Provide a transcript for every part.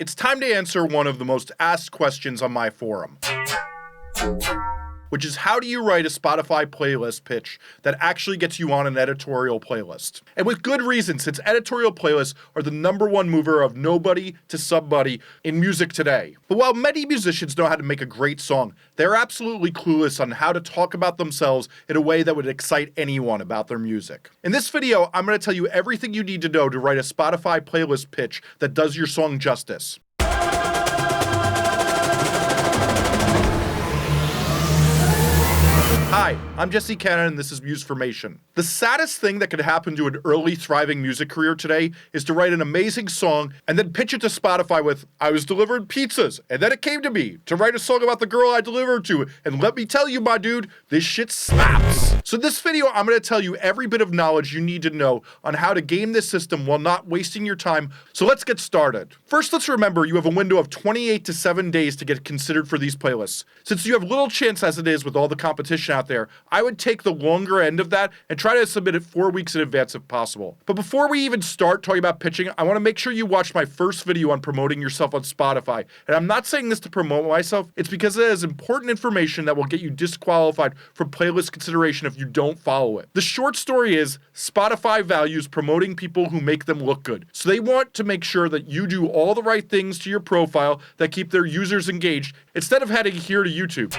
it's time to answer one of the most asked questions on my forum, which is how do you write a Spotify playlist pitch that actually gets you on an editorial playlist? And with good reason, since editorial playlists are the #1 mover of nobody to somebody in music today. But while many musicians know how to make a great song, they're absolutely clueless on how to talk about themselves in a way that would excite anyone about their music. In this video, I'm going to tell you everything you need to know to write a Spotify playlist pitch that does your song justice. Hi, I'm Jesse Cannon and this is Musformation. The saddest thing that could happen to an early thriving music career today is to write an amazing song and then pitch it to Spotify with, I was delivered pizzas and then it came to me to write a song about the girl I delivered to, and let me tell you my dude, this shit slaps. So in this video, I'm going to tell you every bit of knowledge you need to know on how to game this system while not wasting your time. So let's get started. First, let's remember you have a window of 28 to 7 days to get considered for these playlists. Since you have little chance as it is with all the competition out there, I would take the longer end of that and try to submit it 4 weeks in advance if possible. But before we even start talking about pitching, I want to make sure you watch my first video on promoting yourself on Spotify. And I'm not saying this to promote myself, it's because it has important information that will get you disqualified from playlist consideration if you don't follow it. The short story is, Spotify values promoting people who make them look good. So they want to make sure that you do all the right things to your profile that keep their users engaged instead of heading here to YouTube.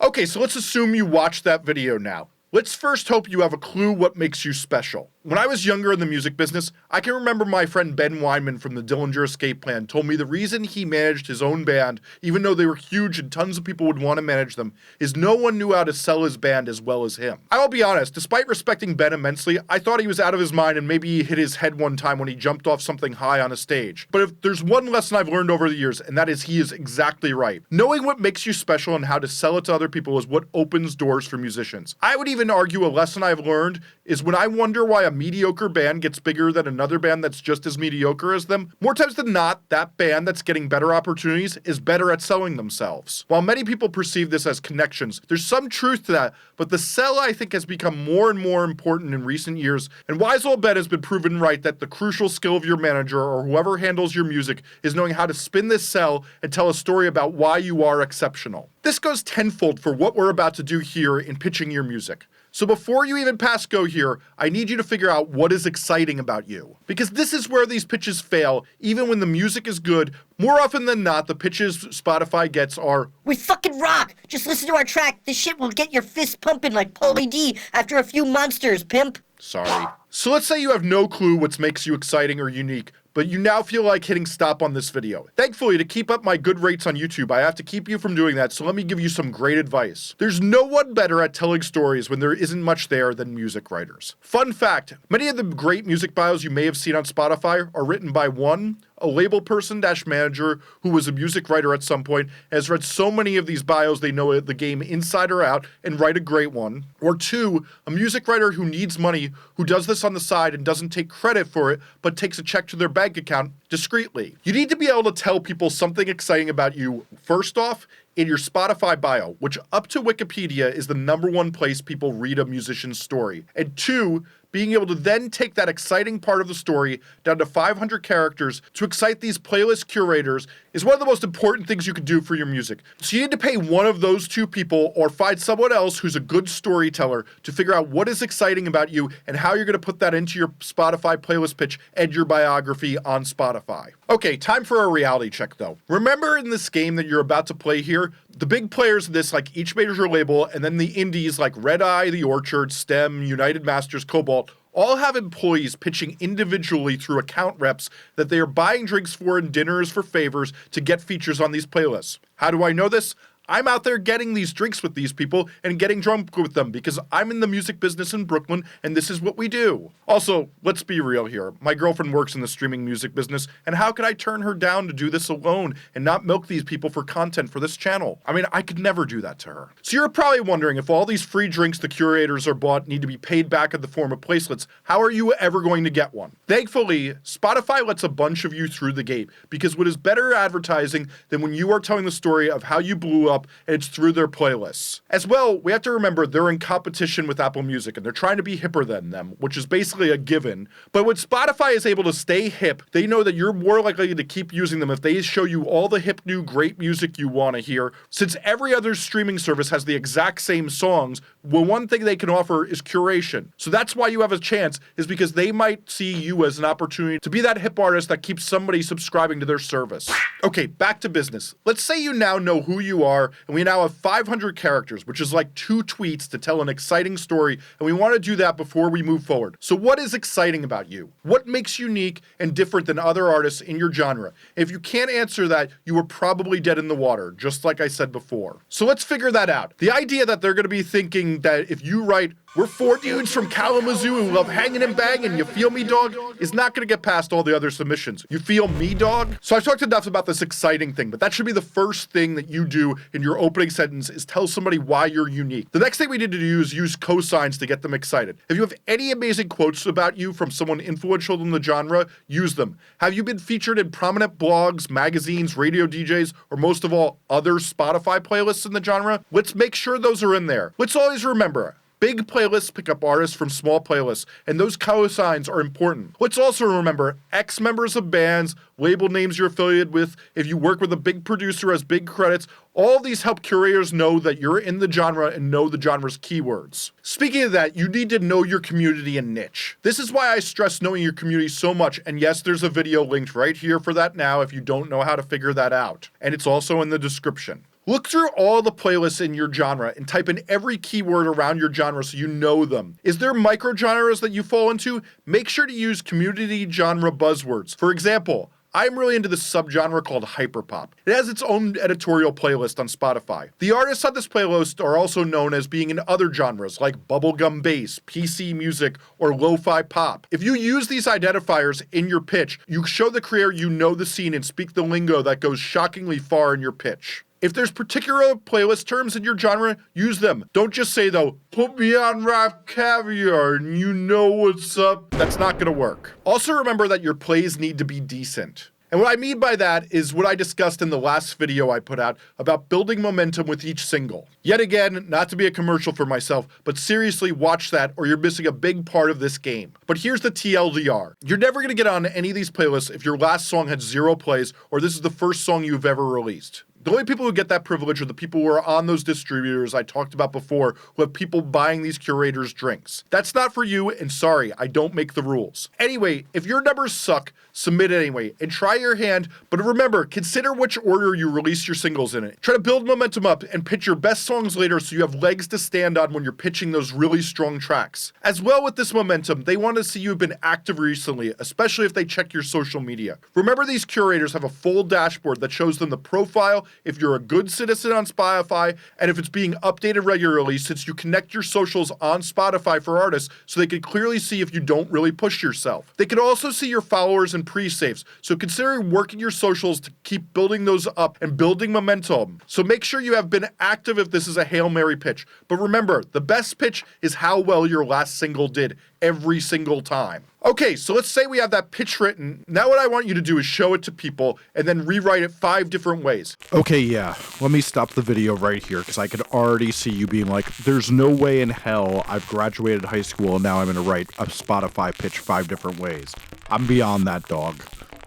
Okay, so let's assume you watched that video now. Let's first hope you have a clue what makes you special. When I was younger in the music business, I can remember my friend Ben Weinman from the Dillinger Escape Plan told me the reason he managed his own band, even though they were huge and tons of people would want to manage them, is no one knew how to sell his band as well as him. I will be honest, despite respecting Ben immensely, I thought he was out of his mind and maybe he hit his head one time when he jumped off something high on a stage. But if there's one lesson I've learned over the years, and that is he is exactly right. Knowing what makes you special and how to sell it to other people is what opens doors for musicians. I would even argue a lesson I've learned is when I wonder why a mediocre band gets bigger than another band that's just as mediocre as them, more times than not, that band that's getting better opportunities is better at selling themselves. While many people perceive this as connections, there's some truth to that, but the sell I think has become more and more important in recent years, and Wise Old Ben has been proven right that the crucial skill of your manager or whoever handles your music is knowing how to spin this sell and tell a story about why you are exceptional. This goes tenfold for what we're about to do here in pitching your music. So before you even pass go here, I need you to figure out what is exciting about you. Because this is where these pitches fail, even when the music is good. More often than not, the pitches Spotify gets are, we fucking rock! Just listen to our track. This shit will get your fist pumping like Pauly D after a few monsters, pimp. Sorry. So let's say you have no clue what makes you exciting or unique, but you now feel like hitting stop on this video. Thankfully, to keep up my good rates on YouTube, I have to keep you from doing that, so let me give you some great advice. There's no one better at telling stories when there isn't much there than music writers. Fun fact, many of the great music bios you may have seen on Spotify are written by one, a label person / manager who was a music writer at some point, has read so many of these bios they know the game inside or out and write a great one. Or two, a music writer who needs money, who does this on the side and doesn't take credit for it, but takes a check to their bank account discreetly. You need to be able to tell people something exciting about you, first off, in your Spotify bio, which up to Wikipedia is the #1 place people read a musician's story. And two, being able to then take that exciting part of the story down to 500 characters to excite these playlist curators is one of the most important things you can do for your music. So you need to pay one of those two people or find someone else who's a good storyteller to figure out what is exciting about you and how you're going to put that into your Spotify playlist pitch and your biography on Spotify. Okay, time for a reality check though. Remember in this game that you're about to play here, the big players in this, like each major label, and then the indies like Red Eye, The Orchard, STEM, United Masters, Cobalt, all have employees pitching individually through account reps that they are buying drinks for and dinners for favors to get features on these playlists. How do I know this? I'm out there getting these drinks with these people and getting drunk with them because I'm in the music business in Brooklyn and this is what we do. Also, let's be real here. My girlfriend works in the streaming music business, and how could I turn her down to do this alone and not milk these people for content for this channel? I mean, I could never do that to her. So you're probably wondering, if all these free drinks the curators are bought need to be paid back in the form of placelets, how are you ever going to get one? Thankfully, Spotify lets a bunch of you through the gate, because what is better advertising than when you are telling the story of how you blew up up, and it's through their playlists. As well, we have to remember they're in competition with Apple Music, and they're trying to be hipper than them, which is basically a given. But when Spotify is able to stay hip, they know that you're more likely to keep using them if they show you all the hip new great music you want to hear. Since every other streaming service has the exact same songs, well, one thing they can offer is curation. So that's why you have a chance, is because they might see you as an opportunity to be that hip artist that keeps somebody subscribing to their service. Okay, back to business. Let's say you now know who you are, and we now have 500 characters, which is like 2 tweets to tell an exciting story, and we want to do that before we move forward. So what is exciting about you? What makes you unique and different than other artists in your genre? If you can't answer that, you were probably dead in the water, just like I said before. So let's figure that out. The idea that they're going to be thinking that if you write, "We're 4 dudes from Kalamazoo who love hanging and banging, you feel me, dog?" is not going to get past all the other submissions. You feel me, dog? So I've talked enough about this exciting thing, but that should be the first thing that you do in your opening sentence, is tell somebody why you're unique. The next thing we need to do is use cosigns to get them excited. If you have any amazing quotes about you from someone influential in the genre, use them. Have you been featured in prominent blogs, magazines, radio DJs, or most of all, other Spotify playlists in the genre? Let's make sure those are in there. Let's always remember, big playlists pick up artists from small playlists, and those cosigns are important. Let's also remember ex-members of bands, label names you're affiliated with, if you work with a big producer has big credits. All of these help curators know that you're in the genre and know the genre's keywords. Speaking of that, you need to know your community and niche. This is why I stress knowing your community so much, and yes, there's a video linked right here for that now if you don't know how to figure that out. And it's also in the description. Look through all the playlists in your genre and type in every keyword around your genre so you know them. Is there micro-genres that you fall into? Make sure to use community genre buzzwords. For example, I'm really into this subgenre called hyperpop. It has its own editorial playlist on Spotify. The artists on this playlist are also known as being in other genres like bubblegum bass, PC music, or lo-fi pop. If you use these identifiers in your pitch, you show the creator you know the scene and speak the lingo that goes shockingly far in your pitch. If there's particular playlist terms in your genre, use them. Don't just say, though, "Put me on rap caviar and you know what's up." That's not gonna work. Also remember that your plays need to be decent. And what I mean by that is what I discussed in the last video I put out about building momentum with each single. Yet again, not to be a commercial for myself, but seriously watch that or you're missing a big part of this game. But here's the TLDR. You're never gonna get on any of these playlists if your last song had 0 plays or this is the first song you've ever released. The only people who get that privilege are the people who are on those distributors I talked about before, who have people buying these curators drinks. That's not for you, and sorry, I don't make the rules. Anyway, if your numbers suck, submit anyway, and try your hand, but remember, consider which order you release your singles in it. Try to build momentum up and pitch your best songs later so you have legs to stand on when you're pitching those really strong tracks. As well with this momentum, they want to see you've been active recently, especially if they check your social media. Remember, these curators have a full dashboard that shows them the profile, if you're a good citizen on Spotify, and if it's being updated regularly, since you connect your socials on Spotify for artists so they can clearly see if you don't really push yourself. They can also see your followers and pre-saves, so consider working your socials to keep building those up and building momentum. So make sure you have been active if this is a Hail Mary pitch. But remember, the best pitch is how well your last single did every single time. Okay, so let's say we have that pitch written. Now what I want you to do is show it to people and then rewrite it 5 different ways. Okay, yeah, let me stop the video right here because I could already see you being like, there's no way in hell I've graduated high school and now I'm going to write a Spotify pitch 5 different ways. I'm beyond that, dog.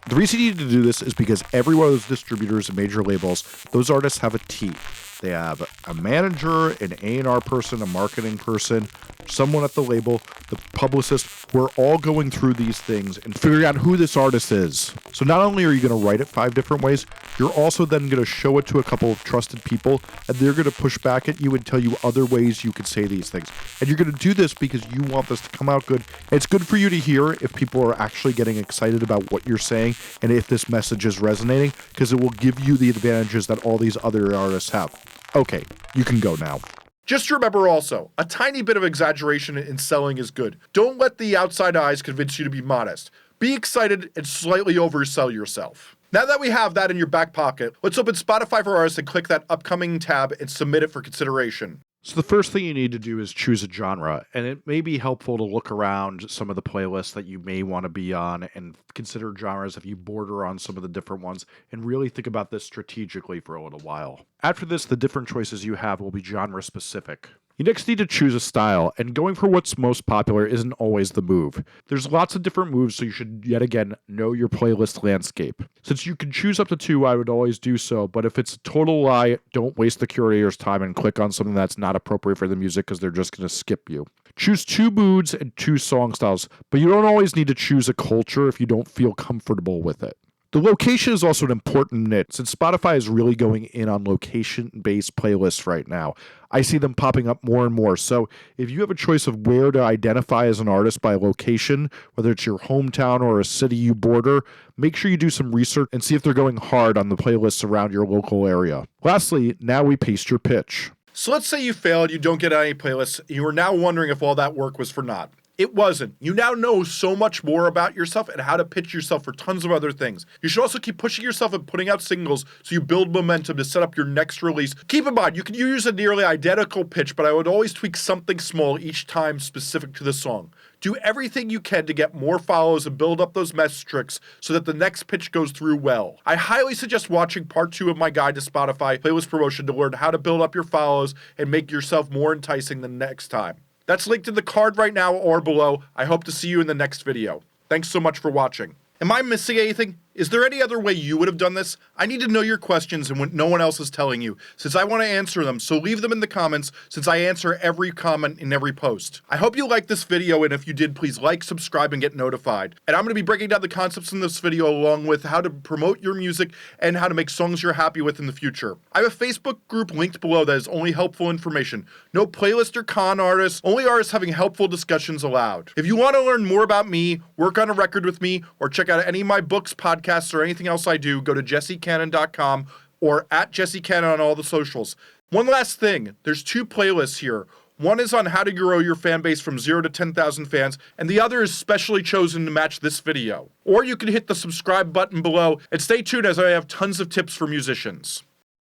The reason you need to do this is because every one of those distributors and major labels, those artists have a team. They have a manager, an A&R person, a marketing person, someone at the label, the publicist. We're all going through these things and figuring out who this artist is. So not only are you going to write it 5 different ways, you're also then going to show it to a couple of trusted people, and they're going to push back at you and tell you other ways you could say these things. And you're going to do this because you want this to come out good. And it's good for you to hear if people are actually getting excited about what you're saying and if this message is resonating, because it will give you the advantages that all these other artists have. Okay, you can go now. Just remember also, a tiny bit of exaggeration in selling is good. Don't let the outside eyes convince you to be modest. Be excited and slightly oversell yourself. Now that we have that in your back pocket, let's open Spotify for Artists and click that upcoming tab and submit it for consideration. So the first thing you need to do is choose a genre, and it may be helpful to look around some of the playlists that you may want to be on and consider genres if you border on some of the different ones and really think about this strategically for a little while. After this, the different choices you have will be genre specific. You next need to choose a style, and going for what's most popular isn't always the move. There's lots of different moves, so you should yet again know your playlist landscape. Since you can choose up to 2, I would always do so, but if it's a total lie, don't waste the curator's time and click on something that's not appropriate for the music because they're just going to skip you. Choose 2 moods and 2 song styles, but you don't always need to choose a culture if you don't feel comfortable with it. The location is also an important nit, since Spotify is really going in on location-based playlists right now. I see them popping up more and more, so if you have a choice of where to identify as an artist by location, whether it's your hometown or a city you border, make sure you do some research and see if they're going hard on the playlists around your local area. Lastly, now we paste your pitch. So let's say you failed, you don't get any playlists, and you are now wondering if all that work was for naught. It wasn't. You now know so much more about yourself and how to pitch yourself for tons of other things. You should also keep pushing yourself and putting out singles so you build momentum to set up your next release. Keep in mind, you can use a nearly identical pitch, but I would always tweak something small each time specific to the song. Do everything you can to get more follows and build up those metrics so that the next pitch goes through well. I highly suggest watching part 2 of my guide to Spotify playlist promotion to learn how to build up your follows and make yourself more enticing the next time. That's linked in the card right now or below. I hope to see you in the next video. Thanks so much for watching. Am I missing anything? Is there any other way you would have done this? I need to know your questions and what no one else is telling you, since I want to answer them, so leave them in the comments, since I answer every comment in every post. I hope you liked this video, and if you did, please like, subscribe, and get notified. And I'm going to be breaking down the concepts in this video along with how to promote your music and how to make songs you're happy with in the future. I have a Facebook group linked below that is only helpful information. No playlist or con artists, only artists having helpful discussions allowed. If you want to learn more about me, work on a record with me, or check out any of my books, podcasts, or anything else I do, go to jessecannon.com or at jessecannon on all the socials. One last thing, there's 2 playlists here. One is on how to grow your fan base from 0 to 10,000 fans, and the other is specially chosen to match this video. Or you can hit the subscribe button below and stay tuned as I have tons of tips for musicians.